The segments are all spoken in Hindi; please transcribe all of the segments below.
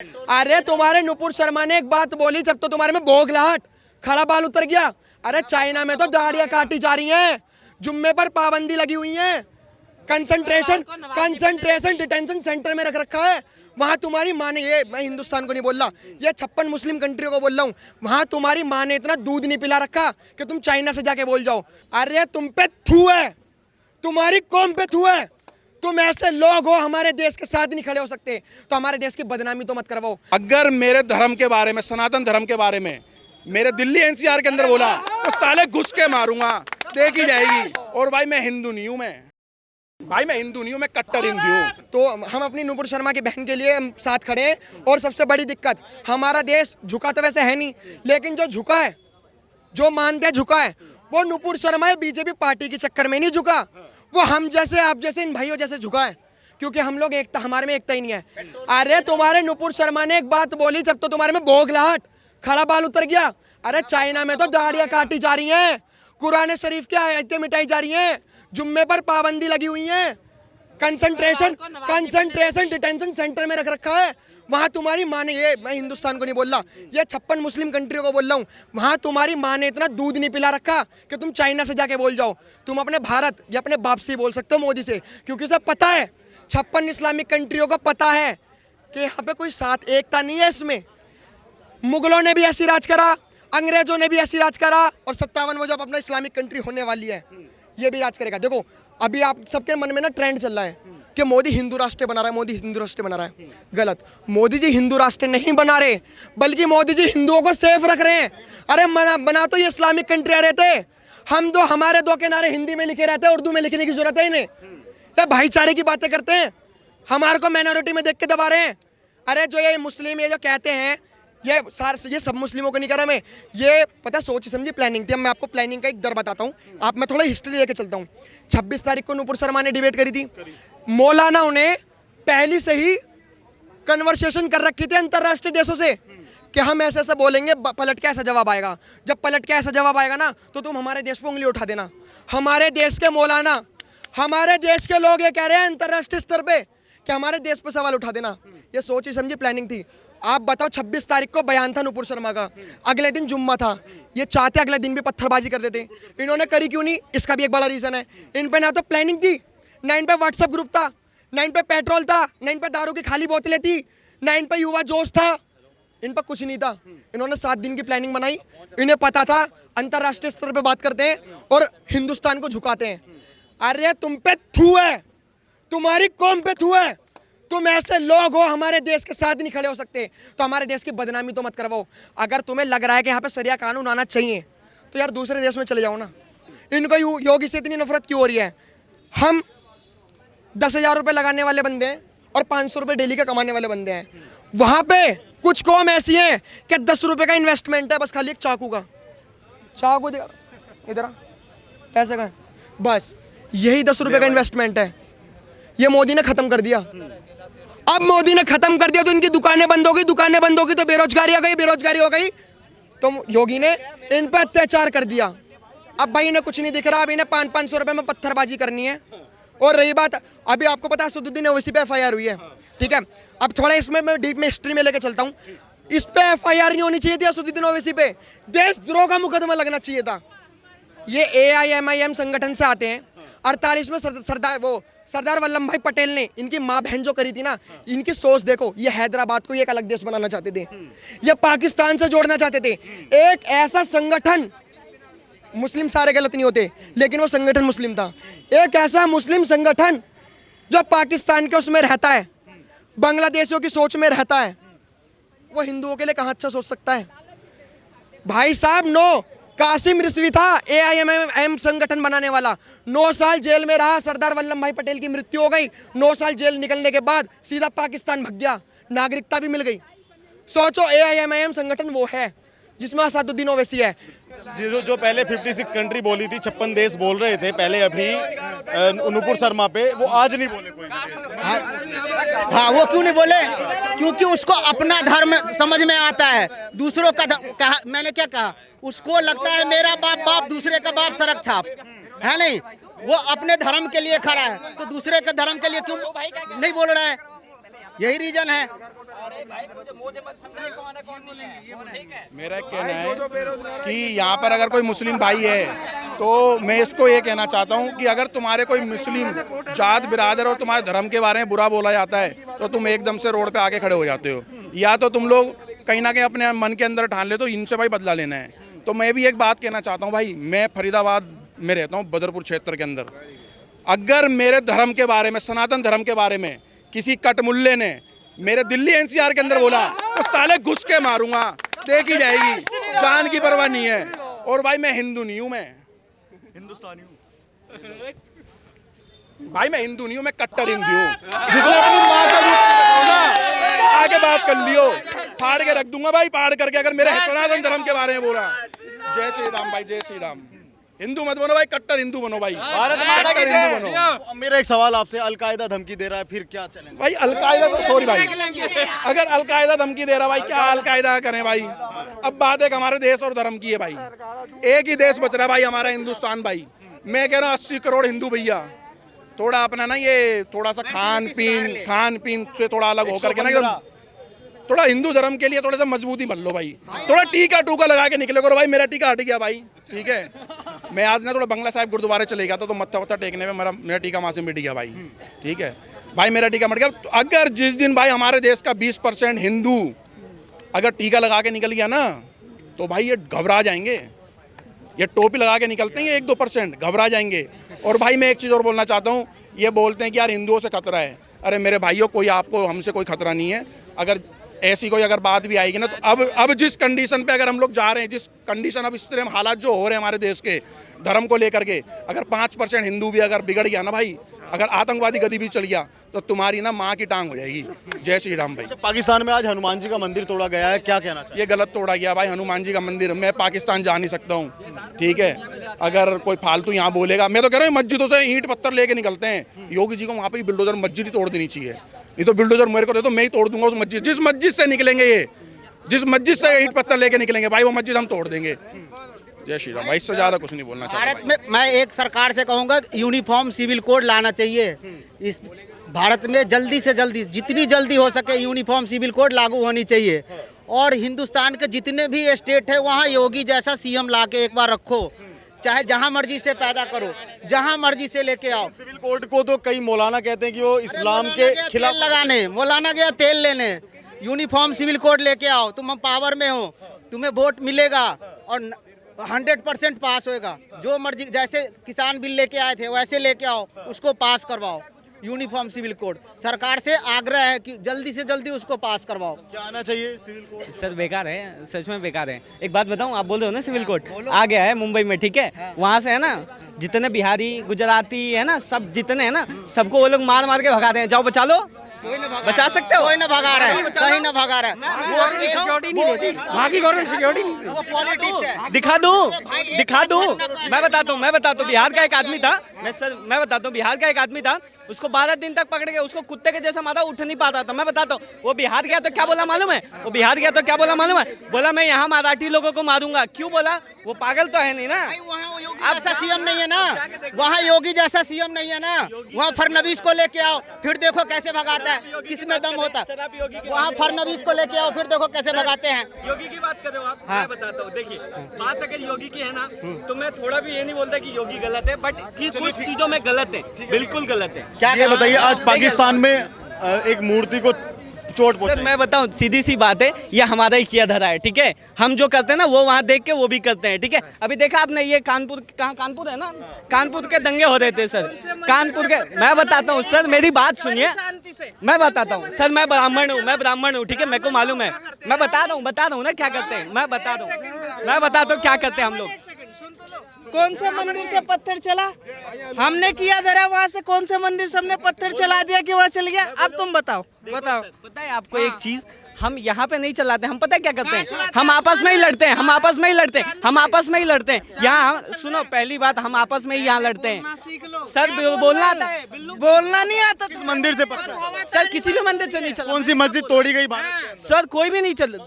अरे तुम्हारे नुपुर शर्मा ने एक बात बोली जब तो तुम्हारे में बोगलाहट, खड़ा बाल उतर गया। अरे चाइना में तो दाढ़ियां काटी जा रही हैं, जुम्मे पर पाबंदी लगी हुई है, कंसंट्रेशन डिटेंशन सेंटर में रख रखा है। वहां तुम्हारी माँ ने, ये मैं हिंदुस्तान को नहीं बोल रहा, ये 56 मुस्लिम कंट्रियों को बोल रहा हूँ, वहां तुम्हारी माँ ने इतना दूध नहीं पिला रखा कि तुम चाइना से जाके बोल जाओ। अरे तुम पे थू है, तुम्हारी कौम पे थू है। तुम ऐसे लोग हो हमारे देश के साथ नहीं खड़े हो सकते, तो हमारे देश की बदनामी तो मत करवाओ। अगर मेरे धर्म के बारे में, सनातन धर्म के बारे में मेरे दिल्ली एनसीआर के अंदर बोला तो साले घुस के मारूंगा, देखी जाएगी। और भाई मैं हिंदू नहीं हूं, मैं हिंदू नहीं हूं, मैं कट्टर हिंदू हूं। तो हम अपनी नुपुर शर्मा की बहन के लिए हम साथ खड़े हैं। और सबसे बड़ी दिक्कत, हमारा देश झुका तो वैसे है नहीं, लेकिन जो झुका है, जो मानते हैं झुका है, वो नुपुर शर्मा बीजेपी पार्टी के चक्कर में नहीं झुका, वो हम जैसे आप जैसे इन भाइयों जैसे झुका है, क्योंकि हम लोग एकता, हमारे में एकता ही नहीं है। अरे तुम्हारे नुपुर शर्मा ने एक बात बोली जब तो तुम्हारे में बोगलाहट, खड़ा बाल उतर गया। अरे चाइना में तो दाढ़ियां काटी जा रही हैं, कुरान शरीफ की आयतें मिटाई जा रही हैं, जुम्मे पर पाबंदी लगी हुई है, कंसंट्रेशन डिटेंशन सेंटर में रख रखा है। वहां तुम्हारी माँ ने, ये मैं हिंदुस्तान को नहीं बोल रहा, ये 56 मुस्लिम कंट्रियों को बोल रहा हूँ, वहां तुम्हारी माँ ने इतना दूध नहीं पिला रखा कि तुम चाइना से जाके बोल जाओ। तुम अपने भारत या अपने बाप से बोल सकते हो, मोदी से, क्योंकि उसे पता है, 56 इस्लामिक कंट्रियों को पता है कि यहाँ पे कोई साथ एकता नहीं है। इसमें मुगलों ने भी ऐसी राज करा, अंग्रेजों ने भी ऐसी राज करा, और 57 में जब अपना इस्लामिक कंट्री होने वाली है, ये भी राज करेगा। देखो अभी आप सबके मन में ना ट्रेंड चल रहा है कि मोदी हिंदू राष्ट्र बना रहा है, मोदी हिंदू राष्ट्र बना रहा है। गलत, मोदी जी हिंदू राष्ट्र नहीं बना रहे, बल्कि मोदी जी हिंदुओं को सेफ रख रहे हैं। अरे बना तो ये इस्लामिक कंट्री रहे थे, हम तो हमारे दो के नारे हिंदी में लिखे रहते हैं, उर्दू में लिखने की जरूरत है इन्हें। तो भाईचारे की बातें करते हैं, हमारे को माइनॉरिटी में देख के दबा रहे हैं। अरे जो ये मुस्लिम ये जो कहते हैं, ये सब मुस्लिमों को नहीं करा मैं, ये पता सोची समझी प्लानिंग थी। अब मैं आपको प्लानिंग का एक दर बताता हूँ, मैं थोड़ा हिस्ट्री लेके चलता हूँ। 26 तारीख को नुपुर शर्मा ने डिबेट करी थी, मौलाना उन्हें पहले से ही कन्वर्सेशन कर रखी थी अंतरराष्ट्रीय देशों से कि हम ऐसे ऐसे बोलेंगे, पलट के ऐसा जवाब आएगा। जब पलट के ऐसा जवाब आएगा ना, तो तुम हमारे देश पर उंगली उठा देना। हमारे देश के मौलाना, हमारे देश के लोग ये कह रहे हैं अंतरराष्ट्रीय स्तर पे कि हमारे देश पर सवाल उठा देना। ये सोची समझी प्लानिंग थी। आप बताओ, 26 तारीख को बयान था नुपुर शर्मा का, अगले दिन जुम्मा था, ये चाहते अगले दिन भी पत्थरबाजी कर देते, इन्होंने करी क्यों नहीं? इसका भी एक बड़ा रीजन है, इन पे ना तो प्लानिंग थी, ना इन पे व्हाट्सएप ग्रुप था, ना इन पे पेट्रोल था, ना इन पे दारू की खाली बोतलें थी, ना इन पे युवा जोश था, इन पर कुछ नहीं था। इन्होंने 7 दिन की प्लानिंग बनाई, इन्हें पता था अंतरराष्ट्रीय स्तर पे बात करते हैं और हिंदुस्तान को झुकाते हैं। अरे तुम पे थू है, तुम्हारी कौम पे थू है। तुम ऐसे लोग हो हमारे देश के साथ नहीं खड़े हो सकते, तो हमारे देश की बदनामी तो मत करवाओ। अगर तुम्हें लग रहा है कि यहाँ पे शरिया कानून आना चाहिए, तो यार दूसरे देश में चले जाओ ना। इनको योगी से इतनी नफरत क्यों हो रही है? हम 10,000 रुपये लगाने वाले बंदे हैं और 500 रुपये डेली का कमाने वाले बंदे हैं। वहाँ पे कुछ कौम ऐसी है कि 10 रुपये का इन्वेस्टमेंट है, बस खाली एक चाकू का। चाकू इधर पैसे का, बस यही 10 रुपये का इन्वेस्टमेंट है। ये मोदी ने खत्म कर दिया। अब मोदी ने खत्म कर दिया तो इनकी दुकानें बंद हो गई, दुकानें बंद हो गई तो बेरोजगारी आ गई, बेरोजगारी हो गई तो योगी ने इन पर अत्याचार कर दिया। अब भाई इन्हें कुछ नहीं दिख रहा, अब इन्हें 500 रुपए में पत्थरबाजी करनी है। और रही बात, अभी आपको पता है असदुद्दीन ओवैसी पे FIR हुई है, ठीक है। अब थोड़ा इसमें मैं डीप में हिस्ट्री में लेकर चलता हूँ। इस पे FIR नहीं होनी चाहिए थी असदुद्दीन ओवैसी पे, देशद्रोह का मुकदमा लगना चाहिए था। ये AIMIM संगठन से आते हैं। 48 में सरदार वल्लभ भाई पटेल ने इनकी माँ बहन जो करी थी ना, इनकी सोच देखो। ये हैदराबाद को एक अलग देश बनाना चाहते थे, ये पाकिस्तान से जोड़ना चाहते थे। एक ऐसा संगठन, मुस्लिम सारे गलत नहीं होते, लेकिन वो संगठन मुस्लिम था। एक ऐसा मुस्लिम संगठन जो पाकिस्तान के उसमें रहता है, बांग्लादेशियों की सोच में रहता है, वो हिंदुओं के लिए कहाँ अच्छा सोच सकता है? भाई साहब, नो कासिम रिजवी था AIMIM संगठन बनाने वाला, 9 साल जेल में रहा, सरदार वल्लभ भाई पटेल की मृत्यु हो गई, 9 साल जेल निकलने के बाद सीधा पाकिस्तान भाग गया, नागरिकता भी मिल गई। सोचो AIMIM संगठन वो है जिसमें असदुद्दीन ओवैसी है। जो पहले 56 कंट्री बोली थी, 56 देश बोल रहे थे पहले, अभी नुपुर शर्मा पे, वो आज नहीं बोले कोई देश। हाँ, वो क्यों नहीं बोले? क्योंकि उसको अपना धर्म समझ में आता है, दूसरों का कहा, मैंने क्या कहा, उसको लगता है मेरा बाप बाप, दूसरे का बाप सरक छाप है। नहीं, वो अपने धर्म के लिए खड़ा है, तो दूसरे के धर्म के लिए क्यों नहीं बोल रहा है? यही रीजन है। मेरा कहना है कि यहाँ पर अगर कोई मुस्लिम भाई है तो मैं इसको ये कहना चाहता हूँ कि अगर तुम्हारे कोई मुस्लिम जात बिरादर और तुम्हारे धर्म के बारे में बुरा बोला जाता है तो तुम एकदम से रोड पे आके खड़े हो जाते हो, या तो तुम लोग कहीं ना कहीं अपने मन के अंदर ठान ले तो इनसे भाई बदला लेना है। तो मैं भी एक बात कहना चाहता हूँ भाई, मैं फरीदाबाद में रहता हूँ, बदरपुर क्षेत्र के अंदर। अगर मेरे धर्म के बारे में, सनातन धर्म के बारे में किसी कटमुल्ले ने मेरे दिल्ली एनसीआर के अंदर बोला तो साले घुस के मारूंगा, देखी जाएगी, जान की परवाह नहीं है। और भाई मैं हिंदू नहीं हूँ, मैं हिंदुस्तानी हूँ भाई, मैं हिंदू नहीं हूँ, मैं कट्टर हिंदू हूँ। जिसने अपनी माँ का आगे बात कर लियो, फाड़ के रख दूंगा भाई, फाड़ करके, अगर मेरे सनातन धर्म के बारे में बोला। जय श्री राम भाई, जय श्री राम। हिंदू मत बनो भाई, कट्टर हिंदू बनो भाई, भारत माता की हिंदू बनो। मेरा एक सवाल आपसे, अलकायदा धमकी दे रहा है, फिर क्या चलेंगे भाई? अलकायदा तो सॉरी भाई, अगर अलकायदा धमकी दे रहा भाई, क्या अलकायदा करें भाई? अब बात एक हमारे देश और धर्म की है भाई, एक ही देश बच रहा है भाई, हमारा हिंदुस्तान भाई। मैं कह रहा हूँ 80 करोड़ हिंदू भैया, थोड़ा अपना ना ये थोड़ा सा खान पीन से थोड़ा अलग होकर के ना, थोड़ा हिंदू धर्म के लिए थोड़ा सा मजबूती बन लो भाई, थोड़ा टीका टूका लगा के निकले करो भाई। मेरा टीका हट गया भाई, ठीक है। मैं आज ना थोड़ा बंगला साहिब गुरुद्वारे चले गया तो मत्था वत्था टेकने में मेरा टीका वहाँ से मिट गया भाई, ठीक है भाई, मेरा टीका मिट गया। तो अगर जिस दिन भाई हमारे देश का 20% हिंदू अगर टीका लगा के निकल गया ना तो भाई ये घबरा जाएंगे, ये टोपी लगा के निकलते हैं 1-2%, घबरा जाएंगे। और भाई मैं एक चीज़ और बोलना चाहता हूँ, ये बोलते हैं कि यार हिंदुओं से खतरा है, अरे मेरे भाइयों कोई आपको हमसे कोई खतरा नहीं है। अगर ऐसी कोई अगर बात भी आएगी ना तो अब जिस कंडीशन पे अगर हम लोग जा रहे हैं, जिस कंडीशन अब इस तरह हालात जो हो रहे हैं हमारे देश के धर्म को लेकर के, अगर 5% हिंदू भी अगर बिगड़ गया ना भाई, अगर आतंकवादी गति भी चल गया तो तुम्हारी ना माँ की टांग हो जाएगी। जय श्री राम भाई। पाकिस्तान में आज हनुमान जी का मंदिर तोड़ा गया है, क्या कहना चाहिए? ये गलत तोड़ा गया भाई, हनुमान जी का मंदिर। मैं पाकिस्तान जा नहीं सकता हूँ, ठीक है। अगर कोई फालतू यहाँ बोलेगा, मैं तो कह रहा हूँ मस्जिदों से ईंट पत्थर लेके निकलते हैं, योगी जी को वहाँ पे बिल्डोजर मस्जिद ही तोड़ देनी चाहिए। नहीं तो बिल्डोजर मेरे को दे तो मैं ही तोड़ दूंगा उस मस्जिद, जिस मस्जिद से निकलेंगे ये, जिस मस्जिद से ईंट पत्थर लेके निकलेंगे भाई, वो मस्जिद हम तोड़ देंगे। जय श्री राम भाई, इससे ज्यादा कुछ नहीं बोलना चाहता। भारत में मैं एक सरकार से कहूँगा यूनिफॉर्म सिविल कोड लाना चाहिए इस भारत में, जल्दी से जल्दी, जितनी जल्दी हो सके यूनिफॉर्म सिविल कोड लागू होनी चाहिए। और हिंदुस्तान के जितने भी स्टेट है वहाँ योगी जैसा सीएम ला के एक बार रखो, चाहे जहाँ मर्जी से पैदा करो, जहाँ मर्जी से लेके आओ। सिविल कोड को तो कई मौलाना कहते हैं कि वो इस्लाम के खिलाफ लगाने, मौलाना गया तेल लेने। यूनिफॉर्म सिविल कोड लेके आओ, तुम पावर में हो, तुम्हें वोट मिलेगा और 100% पास होएगा। जो मर्जी, जैसे किसान बिल लेके आए थे वैसे लेके आओ, उसको पास करवाओ। यूनिफॉर्म सिविल कोड सरकार से आग्रह है कि जल्दी से जल्दी उसको पास करवाओ। क्या आना चाहिए सिविल कोड? सर बेकार है, सच में बेकार है। एक बात बताऊं, आप बोल रहे हो ना सिविल कोड आ गया है मुंबई में, ठीक है। वहाँ से है ना जितने बिहारी गुजराती है ना, सब जितने हैं ना, सबको वो लोग मार मार के भगाते हैं। जाओ बचा लो, बचा सकते हो? कोई ना भगा रहा है, कहीं ना भगा रहा है। वो सिक्योरिटी नहीं देती, वहाँ की गवर्नमेंट सिक्योरिटी नहीं देती। वो पॉलिटिक्स है। दिखा दूं मैं बताता हूँ बिहार का एक आदमी था, मैं बताता हूँ बिहार का एक आदमी था, उसको 12 दिन तक पकड़ के उसको कुत्ते के जैसा मारा, उठ नहीं पाता था। मैं बताता हूँ, वो बिहार गया तो क्या बोला मालूम है? बोला मैं यहाँ मराठी लोगों को मारूंगा। क्यों बोला? वो पागल तो है नहीं ना। अब ऐसा सीएम नहीं है ना, वहाँ योगी जैसा सीएम नहीं है ना। वहाँ फडणवीस को लेके आओ, फिर देखो कैसे भगाता है, किसमें दम होता है। वहाँ फडणवीस को लेके आओ, फिर देखो कैसे भगाते हैं। योगी की बात कर रहे हो आप, मैं बताता हूँ। देखिए, बात अगर योगी की है ना, तो मैं थोड़ा भी ये नहीं बोलता कि योगी गलत है, बट कुछ चीजों में गलत है, बिल्कुल गलत है। क्या ये बताइए, आज पाकिस्तान में एक मूर्ति को चोट सर पहुंचाई। मैं बताऊं, सीधी सी बात है, ये हमारा ही किया धरा है, ठीक है। हम जो करते हैं ना वो वहाँ देख के वो भी करते हैं, ठीक है। अभी देखा आपने ये कानपुर, कहाँ कानपुर है ना, कानपुर के दंगे हो रहे थे सर, कानपुर के। मैं बताता हूँ सर, मेरी बात सुनिए, मैं बताता हूँ सर, मैं ब्राह्मण हूँ, ठीक है, मेरे को मालूम है। मैं बता रहा हूँ ना क्या करते हैं, मैं बताता हूँ क्या करते हैं हम लोग। कौन से मंदिर से पत्थर चला? हमने किया धरा, वहाँ से कौन से मंदिर से हमने पत्थर चला दिया कि वहाँ चल गया? अब तुम बताओ। पता है आपको एक चीज, हम यहाँ पे नहीं चलाते, हम पता है क्या करते हैं, हम आपस में ही लड़ते हैं, हम आपस में ही लड़ते हैं। यहाँ सुनो, पहली बात, हम आपस में ही यहाँ लड़ते हैं। सर बोलना आता है, बोलना नहीं आता। इस मंदिर से पत्थर, सर किसी भी मंदिर से नहीं चला। कौन सी मस्जिद तोड़ी गई? सर कोई भी नहीं चल,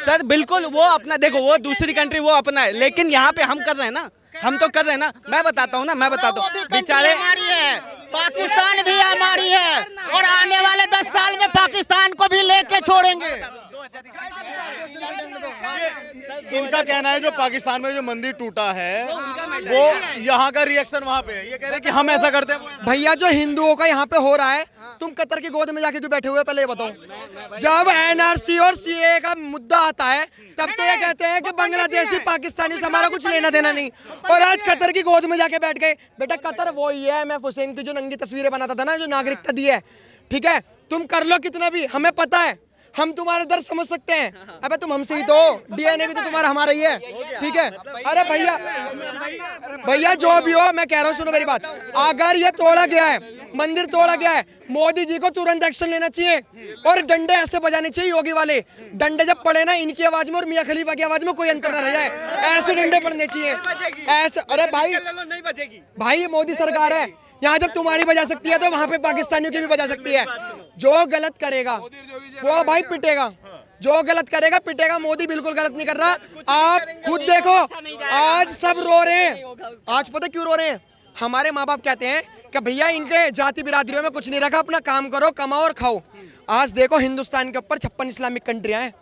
सर बिल्कुल वो अपना, देखो वो दूसरी कंट्री वो अपना है, लेकिन यहाँ पे हम कर रहे हैं ना, हम तो कर रहे हैं ना। मैं बताता हूँ, बेचारे पाकिस्तान भी हमारी है और आने वाले 10 साल में पाकिस्तान को भी लेके छोड़ेंगे। इनका कहना है जो पाकिस्तान में जो मंदिर टूटा है वो यहाँ का रिएक्शन वहाँ पे है, ये कह रहे हैं कि हम ऐसा करते हैं। भैया जो हिंदुओं का यहाँ पे हो रहा है, तुम कतर की गोद में जाके क्यों बैठे हुए पहले ये बताओ। जब एनआरसी और सीए का मुद्दा आता है तब तो ये कहते हैं कि बांग्लादेशी पाकिस्तानी से हमारा कुछ लेना देना नहीं, और आज कतर की गोद में जाके बैठ गए। बेटा कतर वो ही है, मैं हुसैन की जो नंगी तस्वीरें बनाता था ना, जो नागरिकता दी है, ठीक है, तुम कर लो कितना भी, हमें पता है, हम तुम्हारे दर्द समझ सकते हैं। अबे तुम हमसे ही तो, डीएनए भी तो तुम्हारा हमारा ही है, ठीक है। अरे भैया जो भी हो, मैं कह रहा हूँ सुनो मेरी बात, अगर ये तोड़ा गया है, मंदिर तोड़ा गया है, मोदी जी को तुरंत एक्शन लेना चाहिए और डंडे ऐसे बजाने चाहिए योगी वाले। डंडे जब पड़े ना इनकी आवाज में और मियां खलीफा की आवाज में कोई अंतर ना रह जाए, ऐसे डंडे पड़ने चाहिए ऐसे। अरे भाई मोदी सरकार है यहाँ, जब तुम्हारी बजा सकती है तो वहां पे पाकिस्तानियों की भी बजा सकती है। जो गलत करेगा वो भाई पिटेगा, जो गलत करेगा पिटेगा। मोदी बिल्कुल गलत नहीं कर रहा, आप खुद देखो आज सब रो रहे हैं। आज पता क्यों रो रहे हैं? हमारे माँ बाप कहते हैं कि भैया इनके जाति बिरादरियों में कुछ नहीं रखा, अपना काम करो, कमाओ और खाओ। आज देखो हिंदुस्तान के ऊपर 56 इस्लामिक कंट्रियां हैं,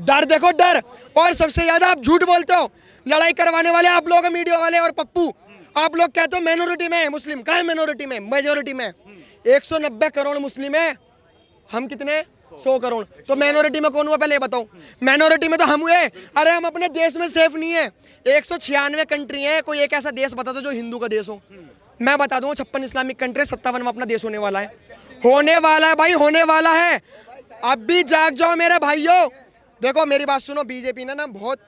डर देखो डर। और सबसे ज्यादा आप झूठ बोलते हो, लड़ाई करवाने वाले आप लोग, मीडिया वाले और पप्पू। आप लोग कहते हो माइनॉरिटी में है मुस्लिम, कहाँ है माइनॉरिटी में? मेजोरिटी में 190 करोड़ मुस्लिम है, हम कितने 100 करोड़। तो माइनॉरिटी में कौन हुआ पहले बताओ? माइनॉरिटी में तो हम हुए। अरे हम अपने देश में सेफ नहीं है। 196 कंट्री है, कोई एक ऐसा देश बता दो जो हिंदू का देश हो। मैं बता दूंगा 56 इस्लामिक कंट्री, 57 में अपना देश होने वाला है, होने वाला है भाई, होने वाला है। अब भी जाग जाओ मेरे भाइयों। देखो मेरी बात सुनो, बीजेपी ने ना बहुत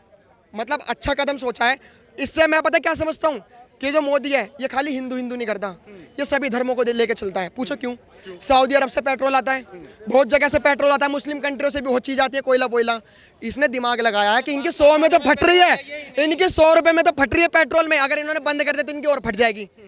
मतलब अच्छा कदम सोचा है। इससे मैं पता क्या समझता हूँ कि जो मोदी है ये खाली हिंदू नहीं करता, ये सभी धर्मों को लेके चलता है। पूछो क्यों? सऊदी अरब से पेट्रोल आता है, बहुत जगह से पेट्रोल आता है, मुस्लिम कंट्रियों से भी बहुत चीज आती है, कोयला। इसने दिमाग लगाया है कि इनकी 100 में तो फट रही है, इनकी 100 रुपए में तो फट रही है पेट्रोल में, अगर इन्होंने बंद कर दिया तो इनकी और फट जाएगी।